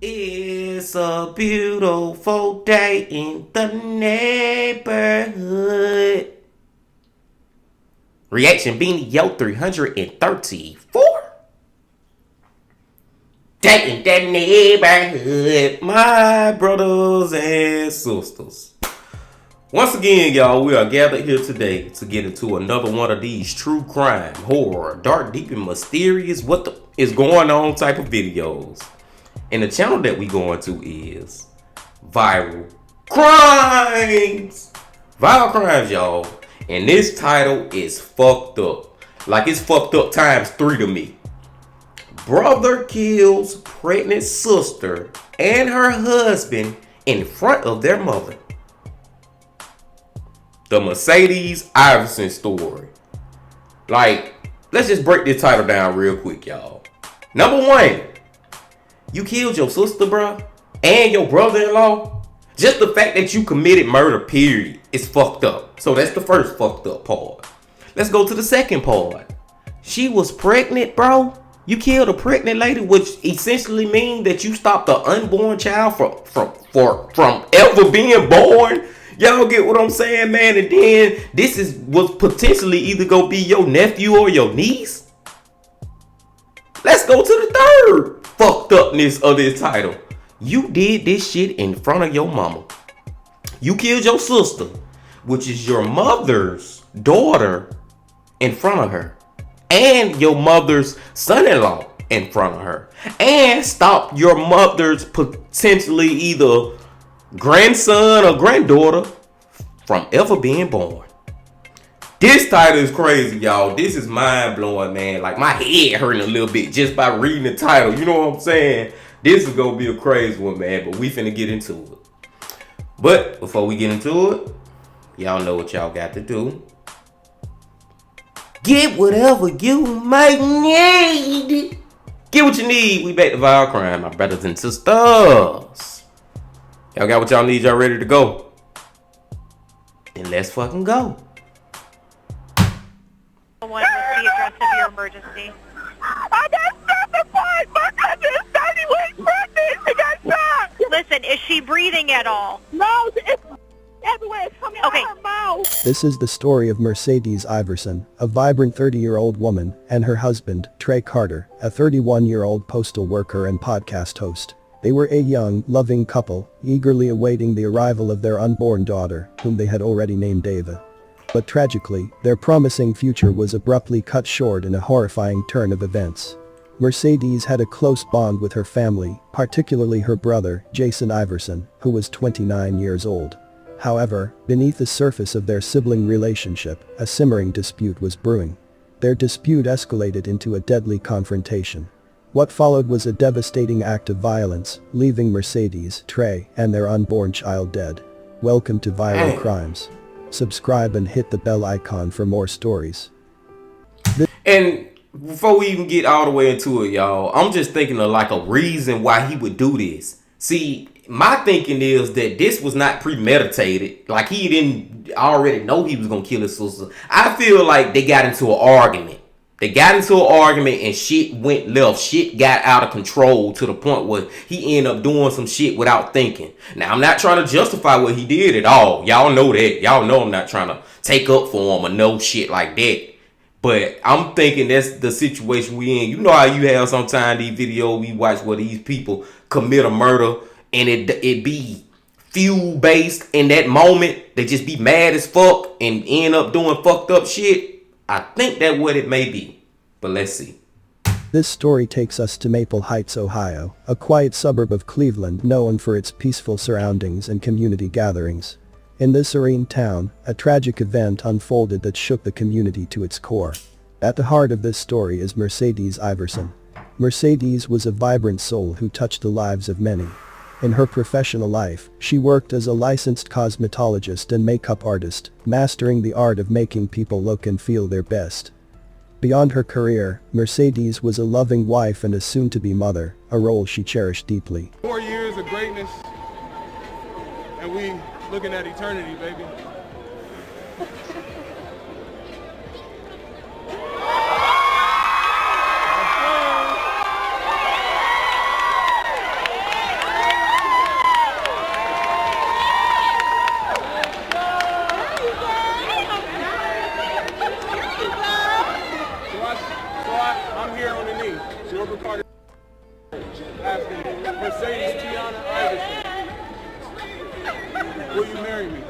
It's a beautiful day in the neighborhood. Reaction Beanie Yo 334. Day in the neighborhood, my brothers and sisters. Once again, y'all, we are gathered here today to get into another one of these true crime, horror, dark, deep, and mysterious what the is going on type of videos. And the channel that we going to is Viral Crimes. Viral Crimes, y'all. And this title is fucked up. Like it's fucked up times 3 to me. Brother kills pregnant sister and her husband in front of their mother. The Mercedes Iverson story. Like, let's just break this title down real quick, y'all. Number 1. You killed your sister, bro, and your brother-in-law. Just the fact that you committed murder, period, is fucked up. So that's the first fucked up part. Let's go to the second part. She was pregnant, bro. You killed a pregnant lady, which essentially means that you stopped the unborn child from ever being born. Y'all get what I'm saying, man? And then this was potentially either gonna be your nephew or your niece. Let's go to the third fucked upness of this title. You did this shit in front of your mama. You killed your sister, which is your mother's daughter, in front of her, and your mother's son-in-law in front of her, and stopped your mother's potentially either grandson or granddaughter from ever being born. This title is crazy, y'all. This is mind-blowing, man. Like, my head hurting a little bit just by reading the title. You know what I'm saying? This is gonna be a crazy one, man. But we finna get into it. But before we get into it, y'all know what y'all got to do. Get whatever you might need. Get what you need. We back to Viral Crime, my brothers and sisters. Y'all got what y'all need. Y'all ready to go? Then let's fucking go. What's the address of your emergency? I got certified. My cousin is 30 weeks pregnant. She got shot. Listen, is she breathing at all? No, it's everywhere. It's coming out Okay. of her mouth. This is the story of Mercedes Iverson, a vibrant 30-year-old woman, and her husband, Trey Carter, a 31-year-old postal worker and podcast host. They were a young, loving couple, eagerly awaiting the arrival of their unborn daughter, whom they had already named Ava. But tragically, their promising future was abruptly cut short in a horrifying turn of events. Mercedes had a close bond with her family, particularly her brother, Jason Iverson, who was 29 years old. However, beneath the surface of their sibling relationship, a simmering dispute was brewing. Their dispute escalated into a deadly confrontation. What followed was a devastating act of violence, leaving Mercedes, Trey, and their unborn child dead. Welcome to Viral Crimes. Subscribe and hit the bell icon for more stories. And before we even get all the way into it, y'all, I'm just thinking of like a reason why he would do this. See, my thinking is that this was not premeditated. Like, he didn't already know he was gonna kill his sister. I feel like they got into an argument. And shit went left. Shit got out of control to the point where he ended up doing some shit without thinking. Now, I'm not trying to justify what he did at all. Y'all know that. Y'all know I'm not trying to take up for him or no shit like that. But I'm thinking that's the situation we in. You know how you have sometimes these videos we watch where these people commit a murder and it be fuel based in that moment. They just be mad as fuck and end up doing fucked up shit. I think that's what it may be, but let's see. This story takes us to Maple Heights, Ohio, a quiet suburb of Cleveland known for its peaceful surroundings and community gatherings. In this serene town, a tragic event unfolded that shook the community to its core. At the heart of this story is Mercedes Iverson. Mercedes was a vibrant soul who touched the lives of many. In her professional life, she worked as a licensed cosmetologist and makeup artist, mastering the art of making people look and feel their best. Beyond her career, Mercedes was a loving wife and a soon-to-be mother, a role she cherished deeply. 4 years of greatness, and we looking at eternity, baby. I'm here on the knee. Silver Carter asking Mercedes Tiana Iverson, will you marry me?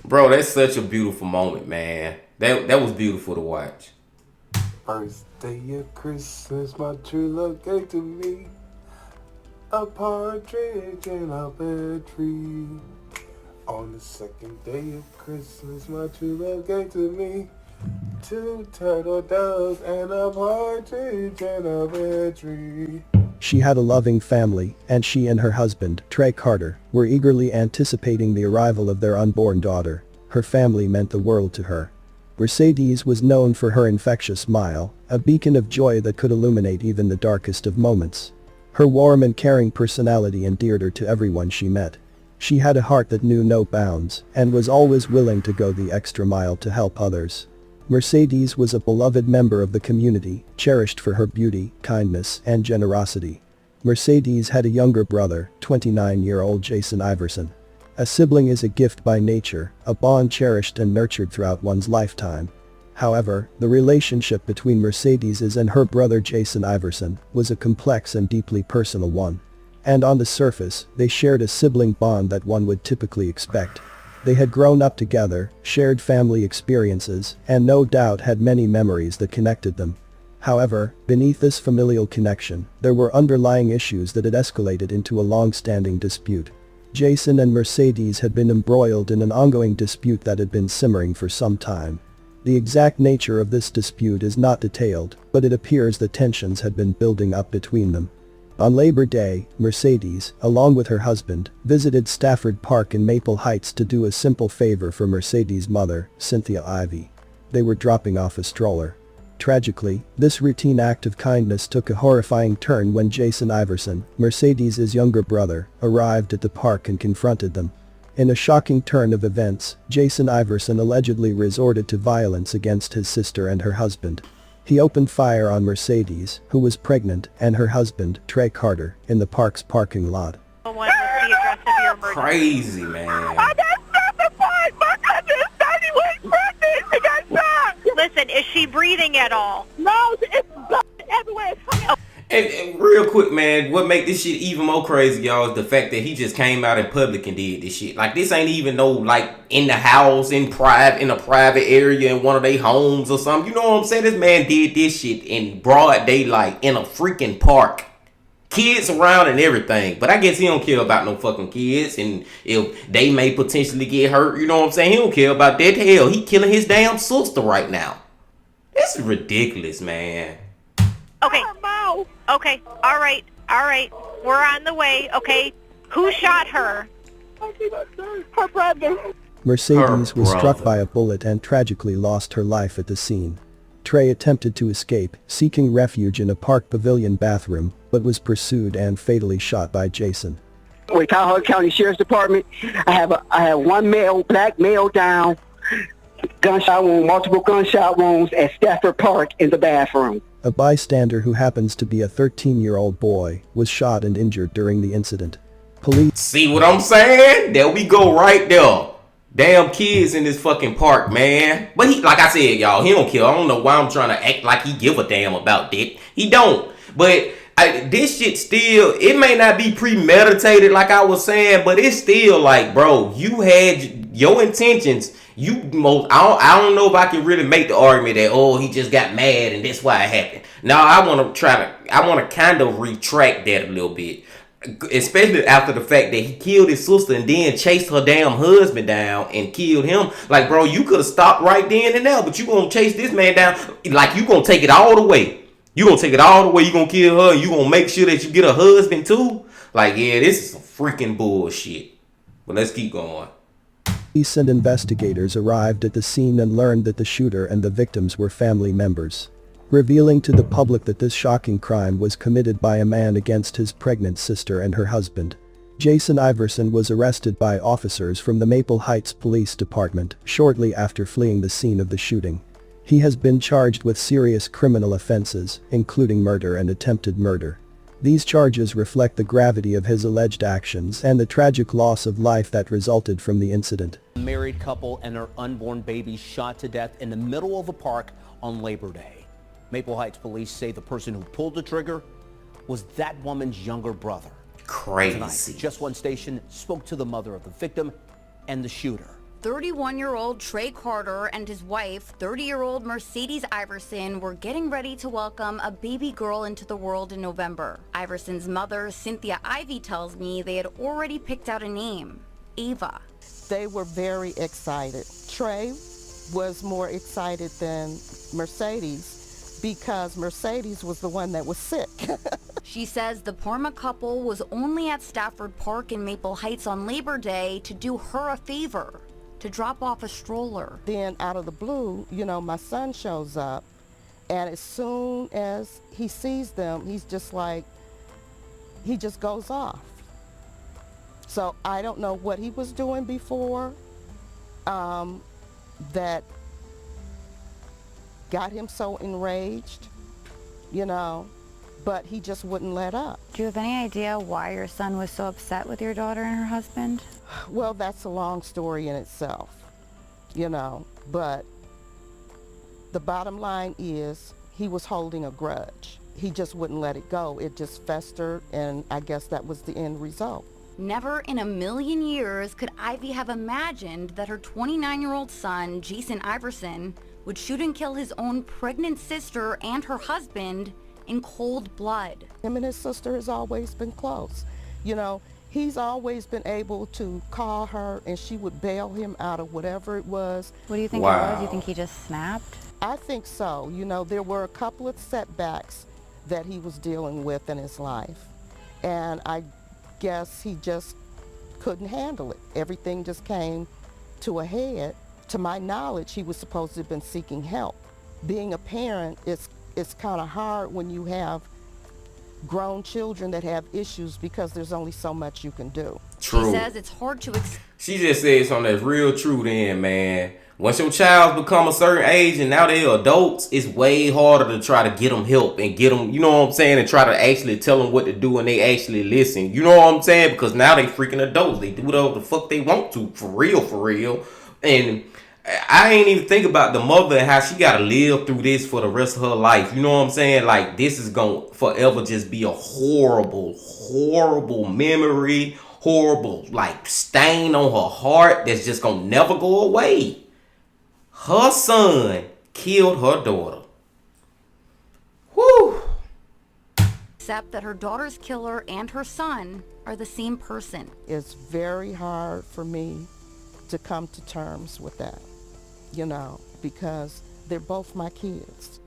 Bro, that's such a beautiful moment, man. That was beautiful to watch. First day of Christmas, my true love gave to me a partridge in a pear tree. On the second day of Christmas, my true love gave to me 2 turtle doves and a partridge in a pear tree. She had a loving family, and she and her husband, Trey Carter, were eagerly anticipating the arrival of their unborn daughter. Her family meant the world to her. Mercedes was known for her infectious smile, a beacon of joy that could illuminate even the darkest of moments. Her warm and caring personality endeared her to everyone she met. She had a heart that knew no bounds, and was always willing to go the extra mile to help others. Mercedes was a beloved member of the community, cherished for her beauty, kindness, and generosity. Mercedes had a younger brother, 29-year-old Jason Iverson. A sibling is a gift by nature, a bond cherished and nurtured throughout one's lifetime. However, the relationship between Mercedes and her brother Jason Iverson was a complex and deeply personal one. And on the surface, they shared a sibling bond that one would typically expect. They had grown up together, shared family experiences, and no doubt had many memories that connected them. However, beneath this familial connection, there were underlying issues that had escalated into a long-standing dispute. Jason and Mercedes had been embroiled in an ongoing dispute that had been simmering for some time. The exact nature of this dispute is not detailed, but it appears that tensions had been building up between them. On Labor Day, Mercedes, along with her husband, visited Stafford Park in Maple Heights to do a simple favor for Mercedes' mother, Cynthia Ivey. They were dropping off a stroller. Tragically, this routine act of kindness took a horrifying turn when Jason Iverson, Mercedes' younger brother, arrived at the park and confronted them. In a shocking turn of events, Jason Iverson allegedly resorted to violence against his sister and her husband. He opened fire on Mercedes, who was pregnant, and her husband, Trey Carter, in the park's parking lot. What's the address of your emergency? Crazy, man. I got certified. My cousin is 30 weeks pregnant. She got shot. Listen, is she breathing at all? No, it's blood everywhere. It's coming. And real quick, man, what make this shit even more crazy, y'all, is the fact that he just came out in public and did this shit. Like, this ain't even no, like, in the house, in a private area, in one of their homes or something. You know what I'm saying? This man did this shit in broad daylight, in a freaking park. Kids around and everything. But I guess he don't care about no fucking kids, and if they may potentially get hurt, you know what I'm saying? He don't care about that. Hell, he killing his damn sister right now. This is ridiculous, man. Okay. Okay. All right. We're on the way. Okay. Who shot her? Her brother. Mercedes was brother. struck by a bullet and tragically lost her life at the scene. Trey attempted to escape, seeking refuge in a park pavilion bathroom, but was pursued and fatally shot by Jason. With Cuyahoga County Sheriff's Department, I have one black male down, gunshot wound, multiple gunshot wounds at Stafford Park in the bathroom. A bystander who happens to be a 13-year-old boy was shot and injured during the incident. Police See what I'm saying? There we go right there. Damn kids in this fucking park, man. But he, like I said, y'all, he don't care. I don't know why I'm trying to act like he give a damn about that. He don't. But this shit still, it may not be premeditated like I was saying, but it's still like, bro, you had your intentions I don't know if I can really make the argument that, oh, he just got mad and that's why it happened. Now I want to kind of retract that a little bit, especially after the fact that he killed his sister and then chased her damn husband down and killed him. Like, bro, you could have stopped right then and there, but you gonna chase this man down, like you gonna take it all the way. You gonna take it all the way. You gonna kill her and you gonna make sure that you get a husband too. Like, yeah, this is some freaking bullshit. But let's keep going. Police and investigators arrived at the scene and learned that the shooter and the victims were family members, revealing to the public that this shocking crime was committed by a man against his pregnant sister and her husband. Jason Iverson was arrested by officers from the Maple Heights Police Department shortly after fleeing the scene of the shooting. He has been charged with serious criminal offenses, including murder and attempted murder. These charges reflect the gravity of his alleged actions and the tragic loss of life that resulted from the incident. A married couple and their unborn baby shot to death in the middle of a park on Labor Day. Maple Heights police say the person who pulled the trigger was that woman's younger brother. Crazy. Tonight, Just One Station spoke to the mother of the victim and the shooter. 31-year-old Trey Carter and his wife, 30-year-old Mercedes Iverson, were getting ready to welcome a baby girl into the world in November. Iverson's mother, Cynthia Ivy, tells me they had already picked out a name, Ava. They were very excited. Trey was more excited than Mercedes because Mercedes was the one that was sick. She says the Parma couple was only at Stafford Park in Maple Heights on Labor Day to do her a favor, to drop off a stroller. Then out of the blue, my son shows up, and as soon as he sees them, he's just like, he just goes off. So I don't know what he was doing before that got him so enraged, but he just wouldn't let up. Do you have any idea why your son was so upset with your daughter and her husband? Well, that's a long story in itself, but the bottom line is he was holding a grudge. He just wouldn't let it go. It just festered, and I guess that was the end result. Never in a million years could Ivy have imagined that her 29-year-old son, Jason Iverson, would shoot and kill his own pregnant sister and her husband in cold blood. Him and his sister has always been close. He's always been able to call her and she would bail him out of whatever it was. What do you think it was? Do you think he just snapped? I think so. There were a couple of setbacks that he was dealing with in his life. And I guess he just couldn't handle it. Everything just came to a head. To my knowledge, he was supposed to have been seeking help. Being a parent, it's kind of hard when you have grown children that have issues because there's only so much you can do. True. She says it's hard to She just said something that's real true then, man. Once your child become a certain age and now they're adults, it's way harder to try to get them help and get them, you know what I'm saying, and try to actually tell them what to do and they actually listen. You know what I'm saying? Because now they freaking adults. They do whatever the fuck they want to, for real. And I ain't even think about the mother and how she got to live through this for the rest of her life. You know what I'm saying? Like, this is going to forever just be a horrible memory, horrible, like, stain on her heart that's just going to never go away. Her son killed her daughter. Whew. Except that her daughter's killer and her son are the same person. It's very hard for me to come to terms with that, because they're both my kids.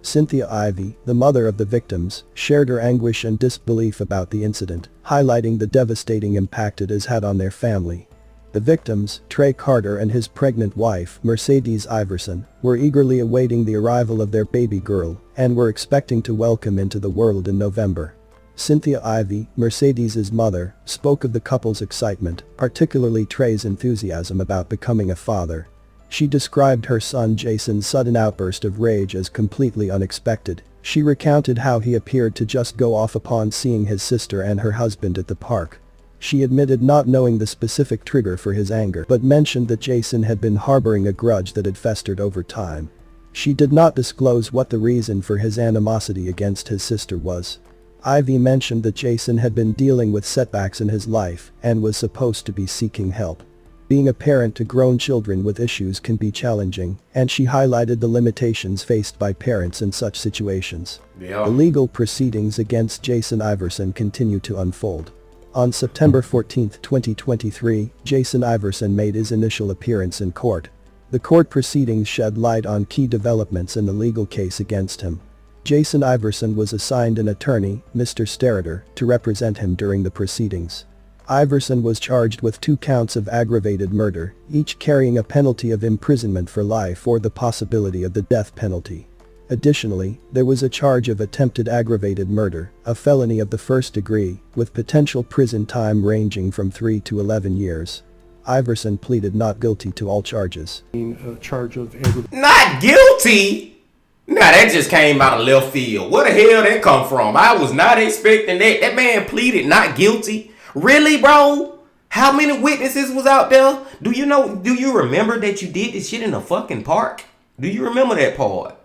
Cynthia Ivy, the mother of the victims, shared her anguish and disbelief about the incident, highlighting the devastating impact it has had on their family. The victims, Trey Carter and his pregnant wife, Mercedes Iverson, were eagerly awaiting the arrival of their baby girl and were expecting to welcome into the world in November. Cynthia Ivy, Mercedes' mother, spoke of the couple's excitement, particularly Trey's enthusiasm about becoming a father. She described her son Jason's sudden outburst of rage as completely unexpected. She recounted how he appeared to just go off upon seeing his sister and her husband at the park. She admitted not knowing the specific trigger for his anger, but mentioned that Jason had been harboring a grudge that had festered over time. She did not disclose what the reason for his animosity against his sister was. Ivy mentioned that Jason had been dealing with setbacks in his life and was supposed to be seeking help. Being a parent to grown children with issues can be challenging, and she highlighted the limitations faced by parents in such situations. Yeah. The legal proceedings against Jason Iverson continue to unfold. On September 14, 2023, Jason Iverson made his initial appearance in court. The court proceedings shed light on key developments in the legal case against him. Jason Iverson was assigned an attorney, Mr. Sterater, to represent him during the proceedings. Iverson was charged with 2 counts of aggravated murder, each carrying a penalty of imprisonment for life or the possibility of the death penalty. Additionally, there was a charge of attempted aggravated murder, a felony of the first degree, with potential prison time ranging from 3 to 11 years. Iverson pleaded not guilty to all charges. Not guilty? Nah, that just came out of left field. Where the hell that come from? I was not expecting that. That man pleaded not guilty. Really, bro? How many witnesses was out there? Do you remember that you did this shit in a fucking park? Do you remember that part?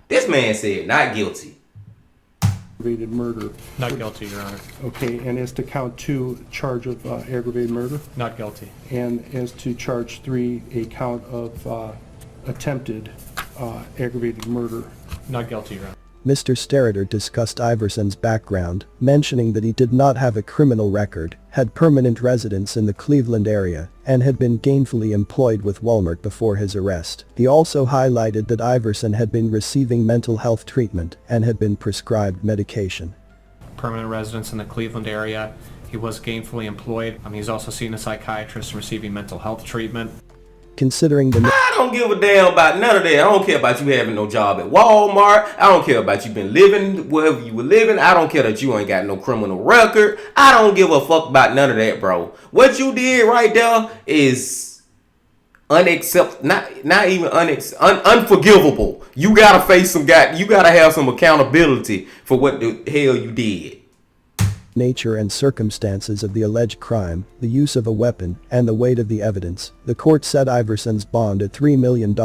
This man said not guilty. Aggravated murder. Not guilty, Your Honor. Okay, and as to count 2, charge of aggravated murder? Not guilty. And as to charge 3, a count of attempted aggravated murder? Not guilty, Your Honor. Mr. Sterater discussed Iverson's background, mentioning that he did not have a criminal record, had permanent residence in the Cleveland area, and had been gainfully employed with Walmart before his arrest. He also highlighted that Iverson had been receiving mental health treatment and had been prescribed medication. Permanent residence in the Cleveland area. He was gainfully employed. He's also seeing a psychiatrist and receiving mental health treatment. Considering the... I don't give a damn about none of that. I don't care about you having no job at Walmart. I don't care about you been living wherever you were living. I don't care that you ain't got no criminal record. I don't give a fuck about none of that, bro. What you did right there is unacceptable, not even unforgivable. You gotta face you gotta have some accountability for what the hell you did. Nature and circumstances of the alleged crime, the use of a weapon, and the weight of the evidence, the court set Iverson's bond at $3 million,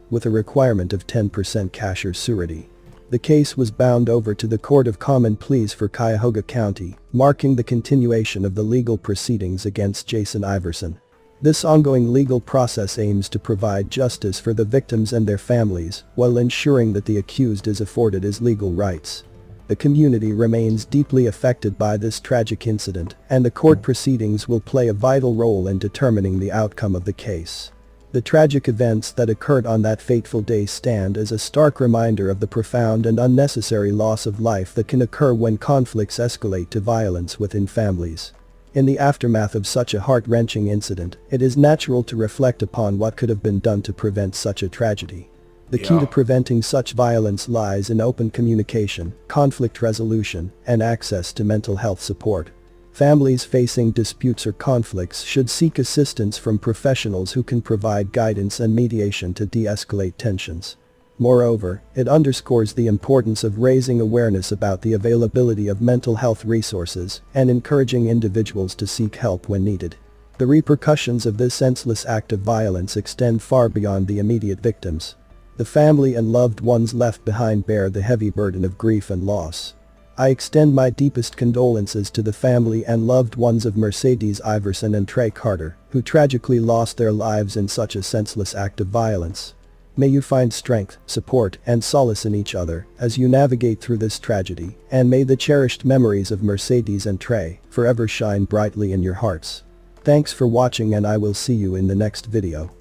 with a requirement of 10% cash or surety. The case was bound over to the Court of Common Pleas for Cuyahoga County, marking the continuation of the legal proceedings against Jason Iverson. This ongoing legal process aims to provide justice for the victims and their families, while ensuring that the accused is afforded his legal rights. The community remains deeply affected by this tragic incident, and the court proceedings will play a vital role in determining the outcome of the case. The tragic events that occurred on that fateful day stand as a stark reminder of the profound and unnecessary loss of life that can occur when conflicts escalate to violence within families. In the aftermath of such a heart-wrenching incident, it is natural to reflect upon what could have been done to prevent such a tragedy. The key to preventing such violence lies in open communication, conflict resolution, and access to mental health support. Families facing disputes or conflicts should seek assistance from professionals who can provide guidance and mediation to de-escalate tensions. Moreover, it underscores the importance of raising awareness about the availability of mental health resources and encouraging individuals to seek help when needed. The repercussions of this senseless act of violence extend far beyond the immediate victims. The family and loved ones left behind bear the heavy burden of grief and loss. I extend my deepest condolences to the family and loved ones of Mercedes Iverson and Trey Carter, who tragically lost their lives in such a senseless act of violence. May you find strength, support, and solace in each other as you navigate through this tragedy, and may the cherished memories of Mercedes and Trey forever shine brightly in your hearts. Thanks for watching, and I will see you in the next video.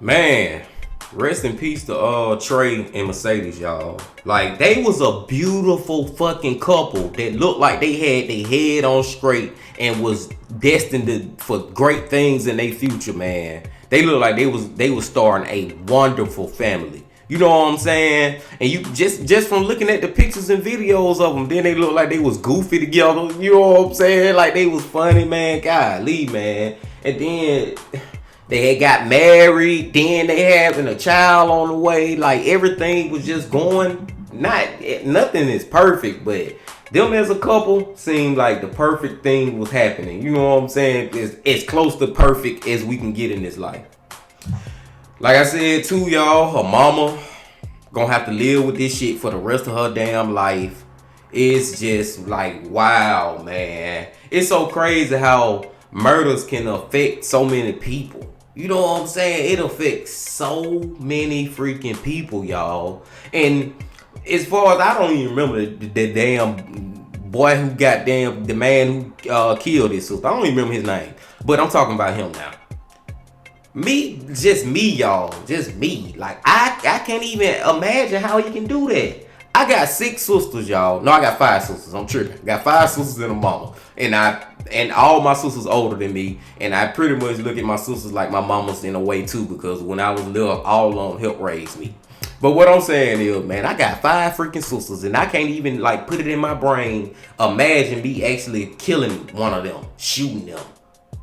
Man, rest in peace to Trey and Mercedes, y'all. Like, they was a beautiful fucking couple that looked like they had their head on straight and was destined for great things in their future, man. They look like they was starting a wonderful family. You know what I'm saying? And you just from looking at the pictures and videos of them, then they look like they was goofy together. You know what I'm saying? Like, they was funny, man. Golly, man. And then they had got married, then they having a child on the way. Like, everything was just going, nothing is perfect, but them as a couple seemed like the perfect thing was happening. You know what I'm saying? It's as close to perfect as we can get in this life. Like I said too, y'all, her mama gonna have to live with this shit for the rest of her damn life. It's just like, wow, man. It's so crazy how murders can affect so many people. You know what I'm saying? It affects so many freaking people, y'all. And as far as I don't even remember the damn boy who the man who killed his sister. I don't even remember his name. But I'm talking about him now. Just me, y'all. Just me. Like, I can't even imagine how he can do that. I got 6 sisters, y'all. No, I got 5 sisters. I'm tripping. I got 5 sisters and a mama. And all my sisters older than me. And I pretty much look at my sisters like my mamas in a way too, because when I was little, all of them helped raise me. But what I'm saying is, man, I got 5 freaking sisters, and I can't even like put it in my brain, imagine me actually killing one of them, shooting them.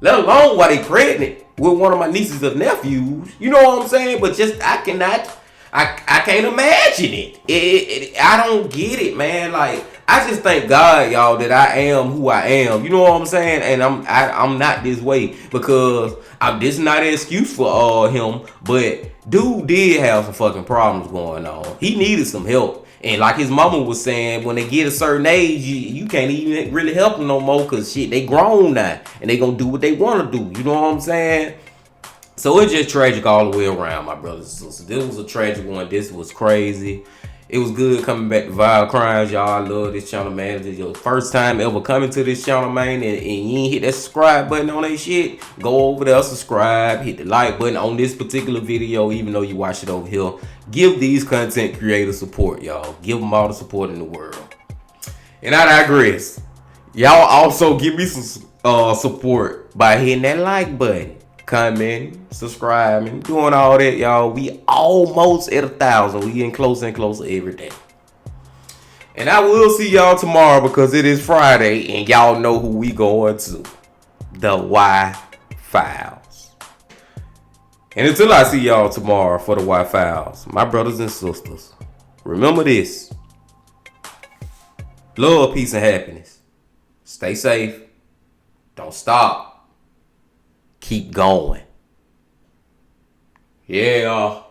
Let alone while they pregnant with one of my nieces or nephews. You know what I'm saying? But just, I can't imagine it. I don't get it, man. Like, I just thank God, y'all, that I am who I am. You know what I'm saying? And I'm not this way because this is not an excuse for him. But dude did have some fucking problems going on. He needed some help. And like his mama was saying, when they get a certain age, you can't even really help them no more because shit, they grown now. And they gonna do what they want to do. You know what I'm saying? So it's just tragic all the way around, my brothers and sisters. This was a tragic one. This was crazy. It was good coming back to Vile Crimes, y'all. I love this channel, man. This is your first time ever coming to this channel, man, and you ain't hit that subscribe button on that shit, go over there, subscribe, hit the like button on this particular video, even though you watch it over here. Give these content creators support, y'all. Give them all the support in the world. And I digress. Y'all also give me some support by hitting that like button, commenting, subscribing, doing all that, y'all. We almost at 1,000. We getting closer and closer every day. And I will see y'all tomorrow because it is Friday and y'all know who we going to. The Y Files. And until I see y'all tomorrow for the Y Files, my brothers and sisters, remember this. Love, peace, and happiness. Stay safe. Don't stop. Keep going. Yeah.